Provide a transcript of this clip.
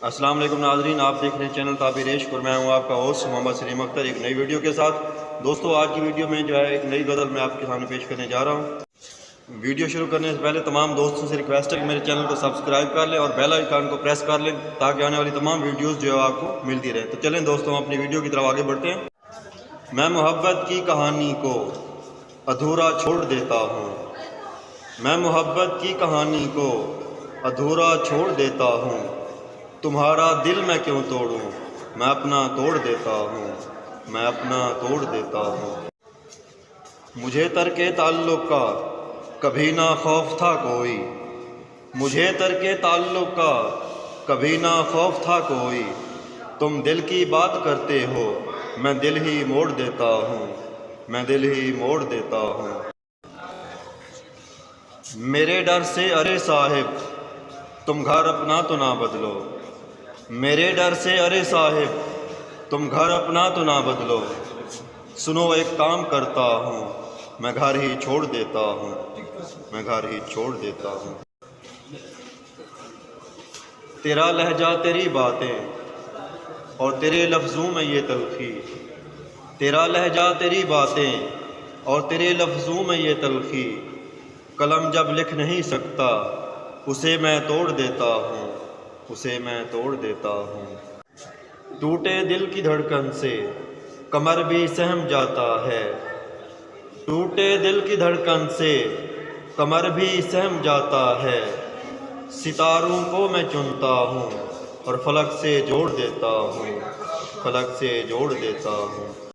السلام علیکم ناظرین، آپ دیکھ رہے ہیں چینل تعبیر عشق اور میں ہوں آپ کا ہوسٹ محمد سلیم اختر، ایک نئی ویڈیو کے ساتھ۔ دوستو آج کی ویڈیو میں جو ہے ایک نئی غزل میں آپ کے سامنے پیش کرنے جا رہا ہوں۔ ویڈیو شروع کرنے سے پہلے تمام دوستوں سے ریکویسٹ ہے کہ میرے چینل کو سبسکرائب کر لیں اور بیل آئیکن کو پریس کر لیں تاکہ آنے والی تمام ویڈیوز جو ہے آپ کو ملتی رہے۔ تو چلیں دوستو ہم اپنی ویڈیو کی طرف آگے بڑھتے ہیں۔ میں محبت کی کہانی کو ادھورا چھوڑ دیتا ہوں، میں محبت کی کہانی کو ادھورا چھوڑ دیتا ہوں، تمہارا دل میں کیوں توڑوں، میں اپنا توڑ دیتا ہوں، میں اپنا توڑ دیتا ہوں۔ مجھے ترک تعلق کا کبھی نہ خوف تھا کوئی، مجھے ترک تعلق کا کبھی نہ خوف تھا کوئی، تم دل کی بات کرتے ہو میں دل ہی موڑ دیتا ہوں، میں دل ہی موڑ دیتا ہوں۔ میرے ڈر سے ارے صاحب تم گھر اپنا تو نہ بدلو، میرے ڈر سے ارے صاحب تم گھر اپنا تو نہ بدلو، سنو ایک کام کرتا ہوں میں گھر ہی چھوڑ دیتا ہوں، میں گھر ہی چھوڑ دیتا ہوں۔ تیرا لہجہ تیری باتیں اور تیرے لفظوں میں یہ تلخی، تیرا لہجہ تیری باتیں اور تیرے لفظوں میں یہ تلخی، قلم جب لکھ نہیں سکتا اسے میں توڑ دیتا ہوں، اسے میں توڑ دیتا ہوں۔ ٹوٹے دل کی دھڑکن سے کمر بھی سہم جاتا ہے، ٹوٹے دل کی دھڑکن سے کمر بھی سہم جاتا ہے، ستاروں کو میں چنتا ہوں اور فلک سے جوڑ دیتا ہوں، فلک سے جوڑ دیتا ہوں۔